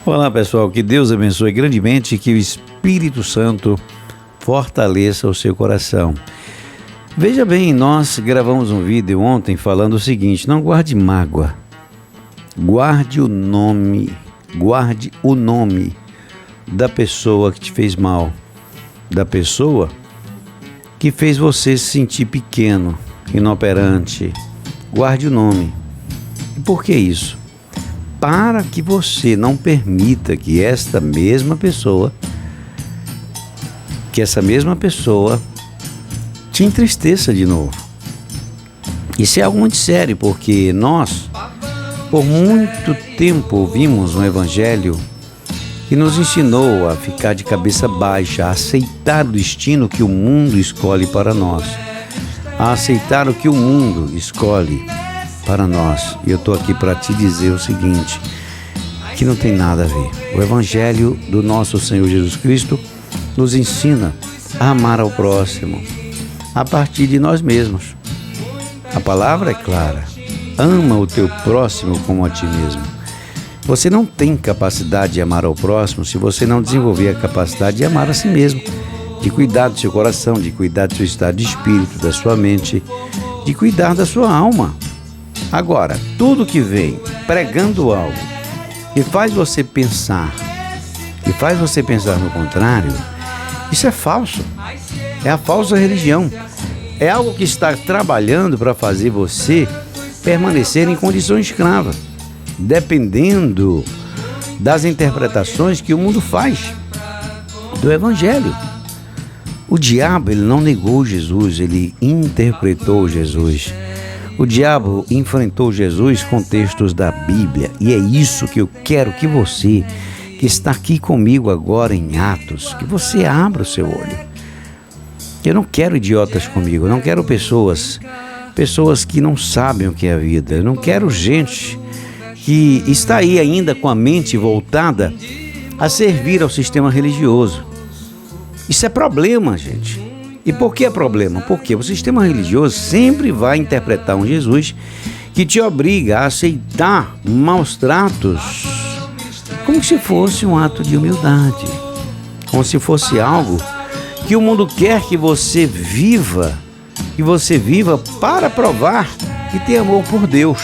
Olá pessoal, que Deus abençoe grandemente e que o Espírito Santo fortaleça o seu coração. Veja bem, nós gravamos um vídeo ontem falando o seguinte: não guarde mágoa, guarde o nome da pessoa que te fez mal, da pessoa que fez você se sentir pequeno, inoperante. Guarde o nome. E por que isso? Para que você não permita que essa mesma pessoa te entristeça de novo. Isso é algo muito sério, porque nós, por muito tempo, ouvimos um evangelho que nos ensinou a ficar de cabeça baixa, a aceitar o destino que o mundo escolhe para nós, a aceitar o que o mundo escolhe para nós. E eu estou aqui para te dizer o seguinte, que não tem nada a ver. O evangelho do nosso Senhor Jesus Cristo nos ensina a amar ao próximo a partir de nós mesmos. A palavra é clara: ama o teu próximo como a ti mesmo. Você não tem capacidade de amar ao próximo se você não desenvolver a capacidade de amar a si mesmo, de cuidar do seu coração, de cuidar do seu estado de espírito, da sua mente, de cuidar da sua alma. Agora, tudo que vem pregando algo e faz você pensar no contrário, isso é falso. É a falsa religião. É algo que está trabalhando para fazer você permanecer em condição escrava, dependendo das interpretações que o mundo faz do evangelho. O diabo, ele não negou Jesus, ele interpretou Jesus. O diabo enfrentou Jesus com textos da Bíblia, e é isso que eu quero que você, que está aqui comigo agora em Atos, que você abra o seu olho. Eu não quero idiotas comigo, eu não quero pessoas que não sabem o que é a vida, eu não quero gente que está aí ainda com a mente voltada a servir ao sistema religioso. Isso é problema, gente. E por que é problema? Porque o sistema religioso sempre vai interpretar um Jesus que te obriga a aceitar maus tratos como se fosse um ato de humildade, como se fosse algo que o mundo quer que você viva para provar que tem amor por Deus.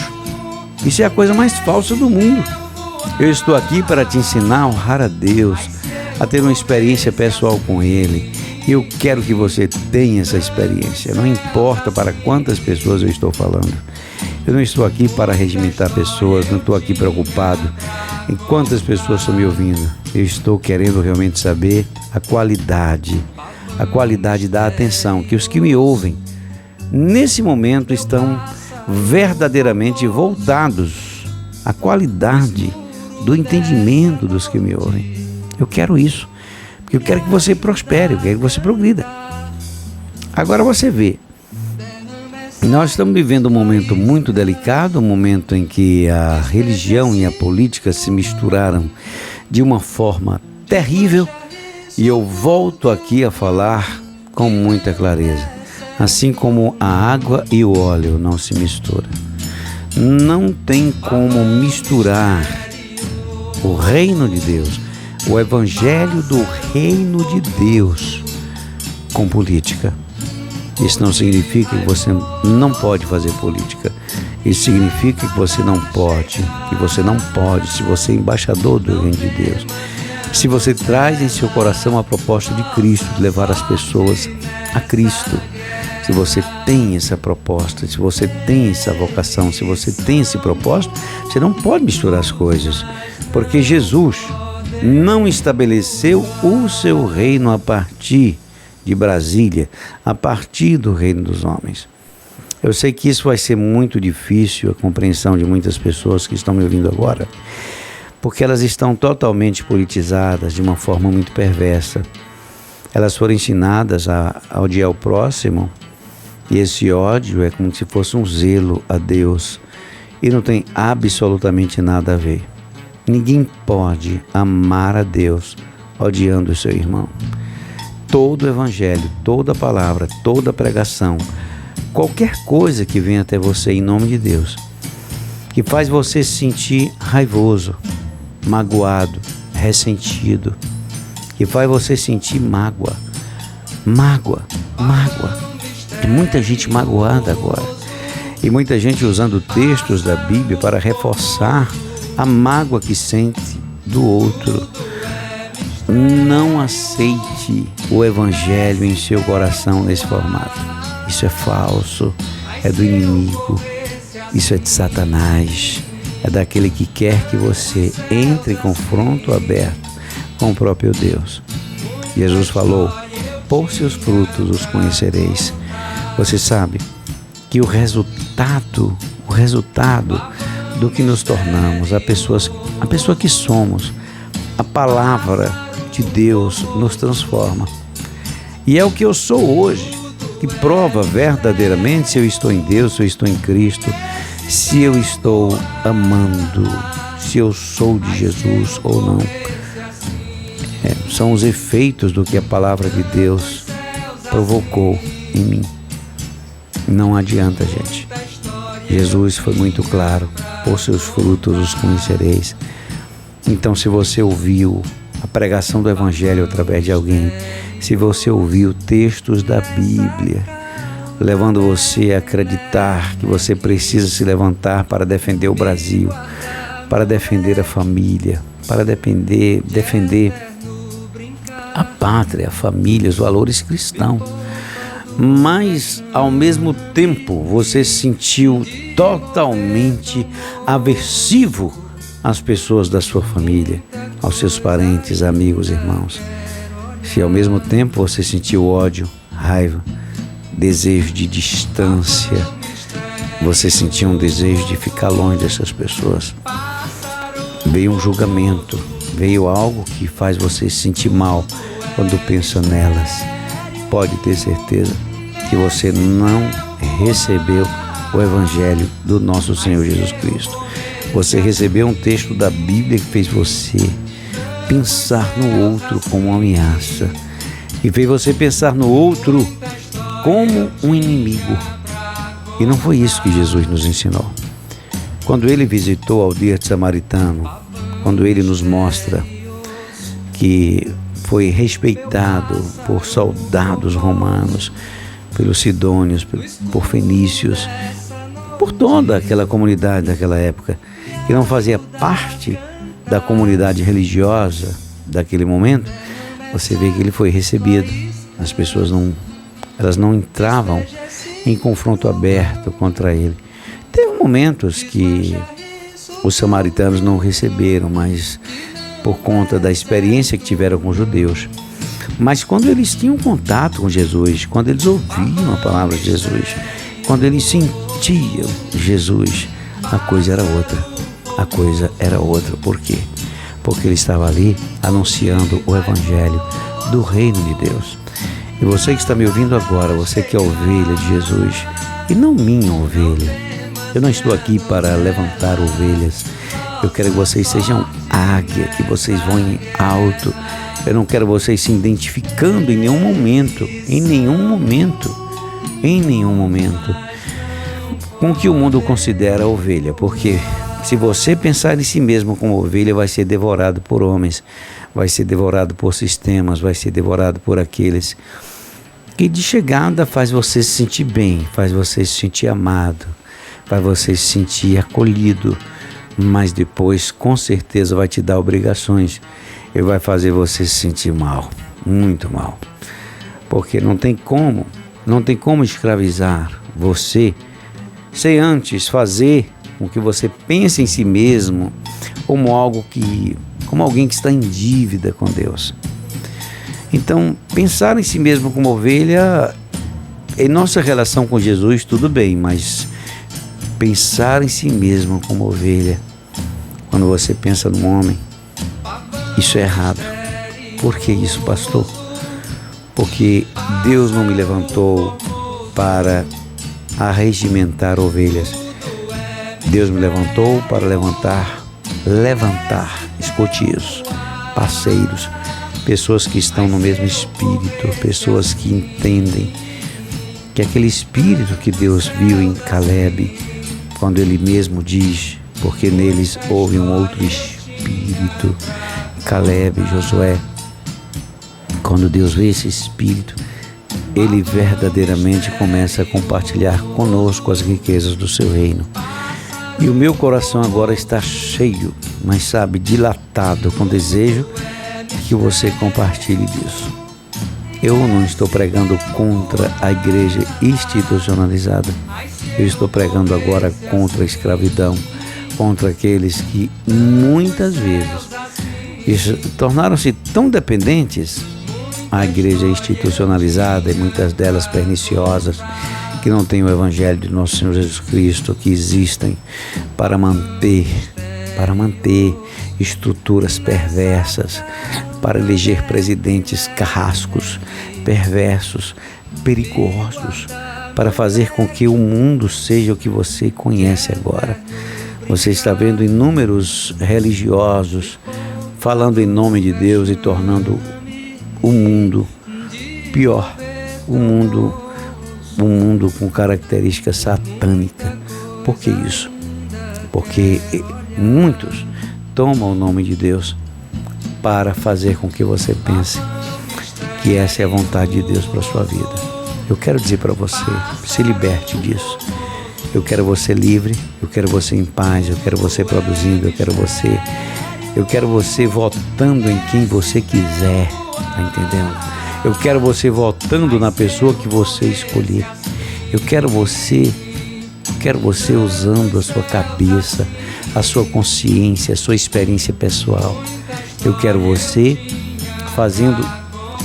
Isso é a coisa mais falsa do mundo. Eu estou aqui para te ensinar a honrar a Deus, a ter uma experiência pessoal com Ele. Eu quero que você tenha essa experiência. Não importa para quantas pessoas eu estou falando. Eu não estou aqui para regimentar pessoas, não estou aqui preocupado em quantas pessoas estão me ouvindo. Eu estou querendo realmente saber a qualidade da atenção que os que me ouvem nesse momento estão verdadeiramente voltados à qualidade do entendimento dos que me ouvem. Eu quero isso. Eu quero que você prospere, eu quero que você progrida. Agora você vê, nós estamos vivendo um momento muito delicado, um momento em que a religião e a política se misturaram de uma forma terrível, e eu volto aqui a falar com muita clareza. Assim como a água e o óleo não se misturam. Não tem como misturar o reino de Deus, o evangelho do reino de Deus com política. Isso não significa que você não pode fazer política. Isso significa que você não pode, se você é embaixador do reino de Deus. Se você traz em seu coração a proposta de Cristo, de levar as pessoas a Cristo. Se você tem essa proposta, se você tem essa vocação, se você tem esse propósito, você não pode misturar as coisas. Porque Jesus não estabeleceu o seu reino a partir de Brasília, a partir do reino dos homens. Eu sei que isso vai ser muito difícil, a compreensão de muitas pessoas que estão me ouvindo agora, porque elas estão totalmente politizadas de uma forma muito perversa. Elas foram ensinadas a odiar o próximo, e esse ódio é como se fosse um zelo a Deus, e não tem absolutamente nada a ver. Ninguém pode amar a Deus odiando o seu irmão. Todo o evangelho, toda a palavra, toda a pregação, qualquer coisa que venha até você em nome de Deus, que faz você se sentir raivoso, magoado, ressentido, que faz você sentir mágoa. Mágoa. Tem muita gente magoada agora. E muita gente usando textos da Bíblia para reforçar a mágoa que sente do outro. Não aceite o Evangelho em seu coração nesse formato. Isso é falso, é do inimigo, isso é de Satanás, é daquele que quer que você entre em confronto aberto com o próprio Deus. Jesus falou: por seus frutos os conhecereis. Você sabe que o resultado do que nos tornamos, a pessoa que somos, a palavra de Deus nos transforma. E é o que eu sou hoje que prova verdadeiramente se eu estou em Deus, se eu estou em Cristo, se eu estou amando, se eu sou de Jesus ou não. São os efeitos do que a palavra de Deus provocou em mim. Não adianta, gente. Jesus foi muito claro: por seus frutos os conhecereis. Então, se você ouviu a pregação do Evangelho através de alguém, se você ouviu textos da Bíblia, levando você a acreditar que você precisa se levantar para defender o Brasil, para defender a família, para defender a pátria, a família, os valores cristãos, mas ao mesmo tempo você se sentiu totalmente aversivo às pessoas da sua família, aos seus parentes, amigos, irmãos. Se ao mesmo tempo você sentiu ódio, raiva, desejo de distância, você sentiu um desejo de ficar longe dessas pessoas, veio um julgamento, veio algo que faz você se sentir mal quando pensa nelas, pode ter certeza que você não recebeu o Evangelho do nosso Senhor Jesus Cristo. Você recebeu um texto da Bíblia que fez você pensar no outro como uma ameaça, e fez você pensar no outro como um inimigo. E não foi isso que Jesus nos ensinou. Quando ele visitou a aldeia de Samaritano, quando ele nos mostra que foi respeitado por soldados romanos, pelos sidônios, por fenícios, por toda aquela comunidade daquela época, que não fazia parte da comunidade religiosa daquele momento, você vê que ele foi recebido. As pessoas não entravam em confronto aberto contra ele. Teve momentos que os samaritanos não receberam, mas por conta da experiência que tiveram com os judeus. Mas quando eles tinham contato com Jesus, quando eles ouviam a palavra de Jesus, quando eles sentiam Jesus, a coisa era outra. Por quê? Porque ele estava ali anunciando o Evangelho do Reino de Deus. E você que está me ouvindo agora, você que é ovelha de Jesus, e não minha ovelha, eu não estou aqui para levantar ovelhas. Eu quero que vocês sejam águia, que vocês voem alto. Eu não quero vocês se identificando em nenhum momento com o que o mundo considera ovelha, porque se você pensar em si mesmo como ovelha, vai ser devorado por homens, vai ser devorado por sistemas, vai ser devorado por aqueles que de chegada faz você se sentir bem, faz você se sentir amado, faz você se sentir acolhido, mas depois com certeza vai te dar obrigações e vai fazer você se sentir mal, muito mal, porque não tem como escravizar você sem antes fazer com que você pense em si mesmo como alguém que está em dívida com Deus. Então, pensar em si mesmo como ovelha, em nossa relação com Jesus, tudo bem, mas pensar em si mesmo como ovelha, quando você pensa num homem, isso é errado. Por que isso, pastor? Porque Deus não me levantou para arregimentar ovelhas. Deus me levantou para levantar escotilhos, parceiros, pessoas que estão no mesmo espírito, pessoas que entendem que aquele espírito que Deus viu em Caleb, quando ele mesmo diz, porque neles houve um outro espírito, espírito. Caleb, Josué, quando Deus vê esse espírito, ele verdadeiramente começa a compartilhar conosco as riquezas do seu reino. E o meu coração agora está cheio, mas sabe, dilatado, com desejo que você compartilhe disso. Eu não estou pregando contra a igreja institucionalizada. Eu estou pregando agora contra a escravidão, contra aqueles que muitas vezes tornaram-se tão dependentes à igreja institucionalizada, e muitas delas perniciosas, que não têm o evangelho de nosso Senhor Jesus Cristo, que existem para manter estruturas perversas, para eleger presidentes carrascos, perversos, perigosos, para fazer com que o mundo seja o que você conhece agora. Você está vendo inúmeros religiosos falando em nome de Deus e tornando o mundo pior, um mundo com característica satânica. Por que isso? Porque muitos tomam o nome de Deus para fazer com que você pense que essa é a vontade de Deus para a sua vida. Eu quero dizer para você, se liberte disso. Eu quero você livre, eu quero você em paz, eu quero você produzindo, eu quero você votando em quem você quiser, tá entendendo? Eu quero você votando na pessoa que você escolher. Eu quero você usando a sua cabeça, a sua consciência, a sua experiência pessoal. Eu quero você fazendo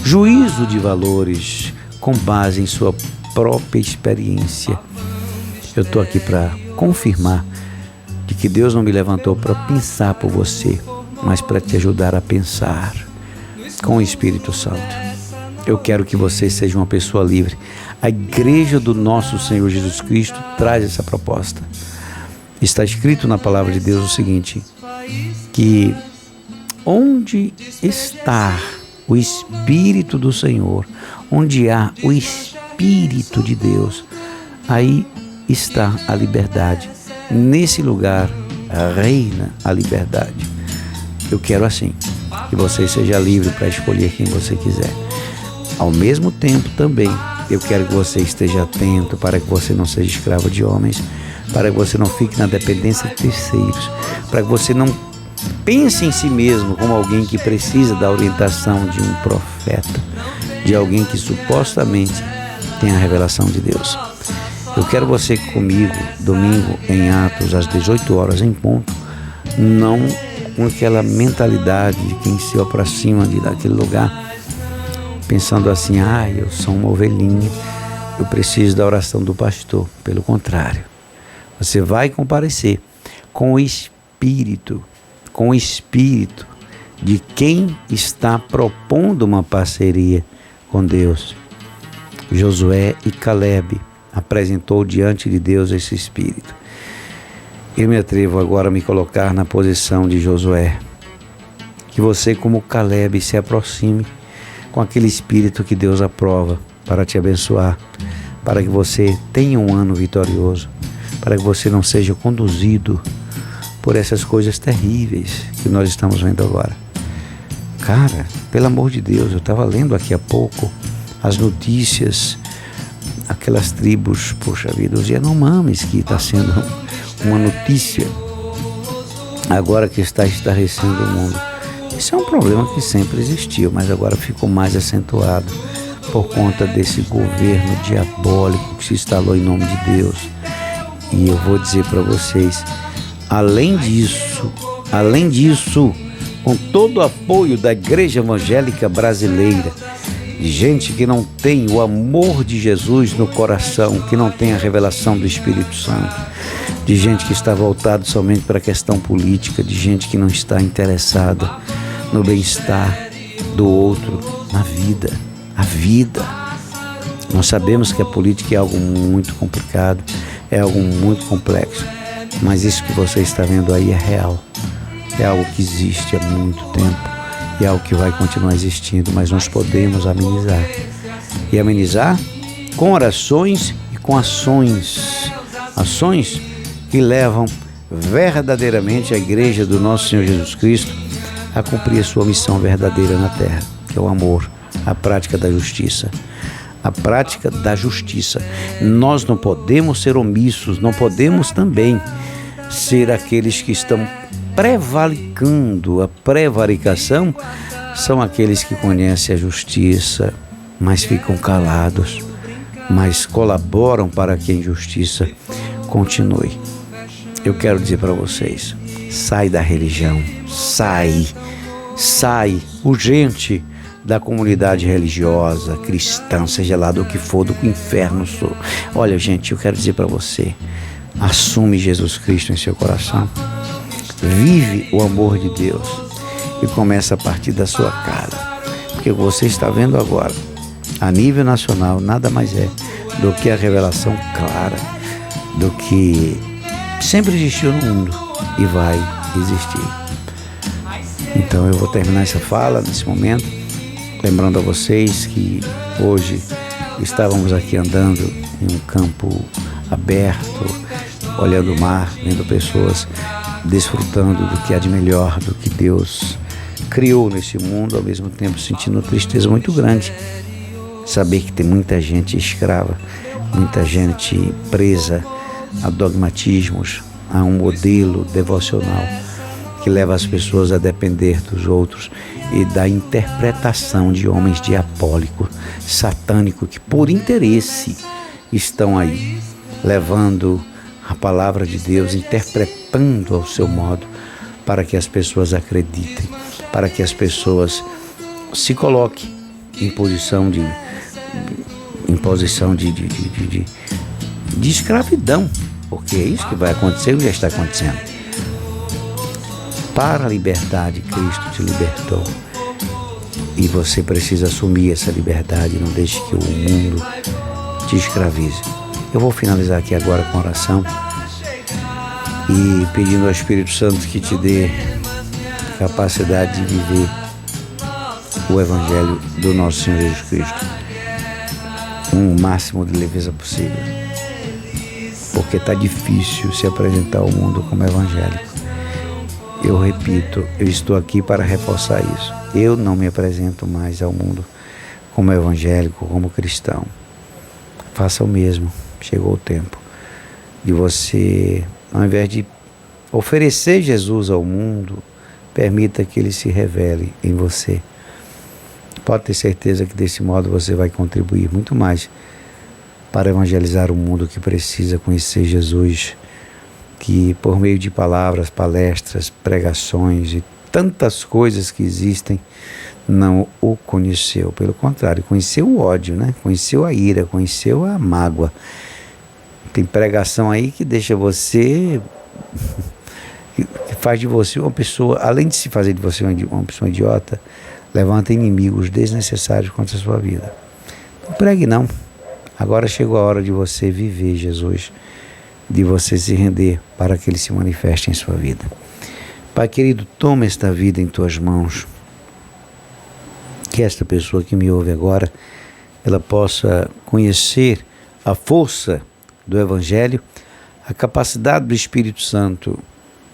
juízo de valores com base em sua própria experiência. Eu estou aqui para confirmar de que Deus não me levantou para pensar por você, mas para te ajudar a pensar com o Espírito Santo. Eu quero que você seja uma pessoa livre. A igreja do nosso Senhor Jesus Cristo traz essa proposta. Está escrito na palavra de Deus o seguinte, que onde está o Espírito do Senhor, onde há o Espírito de Deus, aí está a liberdade. Nesse lugar reina a liberdade. Eu quero assim, que você seja livre para escolher quem você quiser. Ao mesmo tempo também, eu quero que você esteja atento para que você não seja escravo de homens, para que você não fique na dependência de terceiros, para que você não pense em si mesmo como alguém que precisa da orientação de um profeta, de alguém que supostamente tem a revelação de Deus. Eu quero você comigo, domingo, em Atos, às 18 horas em ponto, não com aquela mentalidade de quem se aproxima daquele lugar, pensando assim, eu sou uma ovelhinha, eu preciso da oração do pastor. Pelo contrário, você vai comparecer com o Espírito de quem está propondo uma parceria com Deus. Josué e Caleb apresentou diante de Deus esse Espírito. Eu me atrevo agora a me colocar na posição de Josué. Que você, como Caleb, se aproxime com aquele Espírito que Deus aprova para te abençoar, para que você tenha um ano vitorioso, para que você não seja conduzido por essas coisas terríveis que nós estamos vendo agora. Cara, pelo amor de Deus, eu estava lendo aqui há pouco as notícias, aquelas tribos, poxa vida, os Yanomamis, que está sendo uma notícia agora que está estarrecendo o mundo. Isso é um problema que sempre existiu, mas agora ficou mais acentuado por conta desse governo diabólico que se instalou em nome de Deus. E eu vou dizer para vocês, além disso, com todo o apoio da Igreja Evangélica Brasileira, de gente que não tem o amor de Jesus no coração, que não tem a revelação do Espírito Santo, de gente que está voltado somente para a questão política, de gente que não está interessada no bem-estar do outro, na vida, a vida. Nós sabemos que a política é algo muito complicado, é algo muito complexo, mas isso que você está vendo aí é real, é algo que existe há muito tempo, e é algo que vai continuar existindo, mas nós podemos amenizar. E amenizar com orações e com ações que levam verdadeiramente a igreja do nosso Senhor Jesus Cristo a cumprir a sua missão verdadeira na terra, que é o amor, a prática da justiça. A prática da justiça. Nós não podemos ser omissos, não podemos também ser aqueles que estão prevaricando. A prevaricação são aqueles que conhecem a justiça, mas ficam calados, mas colaboram para que a injustiça continue. Eu quero dizer para vocês, sai da religião, sai urgente da comunidade religiosa, cristã, seja lá do que for, do que o inferno sou. Olha, gente, eu quero dizer para você, assume Jesus Cristo em seu coração, vive o amor de Deus e começa a partir da sua casa, porque você está vendo agora, a nível nacional, nada mais é do que a revelação clara do que sempre existiu no mundo e vai existir. Então eu vou terminar essa fala nesse momento, lembrando a vocês que hoje estávamos aqui andando em um campo aberto, olhando o mar, vendo pessoas desfrutando do que há de melhor, do que Deus criou nesse mundo, ao mesmo tempo sentindo uma tristeza muito grande. Saber que tem muita gente escrava, muita gente presa a dogmatismos, a um modelo devocional que leva as pessoas a depender dos outros e da interpretação de homens diabólicos, satânicos, que por interesse estão aí, levando a palavra de Deus, interpretando ao seu modo, para que as pessoas acreditem, para que as pessoas se coloquem em posição de escravidão, porque é isso que vai acontecer e já está acontecendo. Para a liberdade, Cristo te libertou. E você precisa assumir essa liberdade. Não deixe que o mundo te escravize. Eu vou finalizar aqui agora com oração e pedindo ao Espírito Santo que te dê capacidade de viver o Evangelho do nosso Senhor Jesus Cristo com o máximo de leveza possível. Porque está difícil se apresentar ao mundo como evangélico. Eu repito, eu estou aqui para reforçar isso. Eu não me apresento mais ao mundo como evangélico, como cristão. Faça o mesmo. Chegou o tempo de você, ao invés de oferecer Jesus ao mundo, permita que ele se revele em você. Pode ter certeza que desse modo você vai contribuir muito mais para evangelizar o mundo que precisa conhecer Jesus, que por meio de palavras, palestras, pregações e tantas coisas que existem, não o conheceu. Pelo contrário, conheceu o ódio, né? Conheceu a ira, conheceu a mágoa. Tem pregação aí que deixa você, que faz de você uma pessoa, além de se fazer de você uma pessoa idiota, levanta inimigos desnecessários contra a sua vida. Não pregue não. Agora chegou a hora de você viver Jesus, de você se render para que ele se manifeste em sua vida. Pai querido, toma esta vida em tuas mãos. Que esta pessoa que me ouve agora, ela possa conhecer a força do Evangelho, a capacidade do Espírito Santo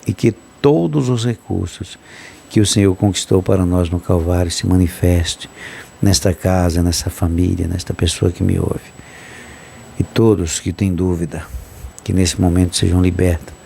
e que todos os recursos que o Senhor conquistou para nós no Calvário se manifeste nesta casa, nessa família, nesta pessoa que me ouve. E todos que têm dúvida, que nesse momento sejam libertos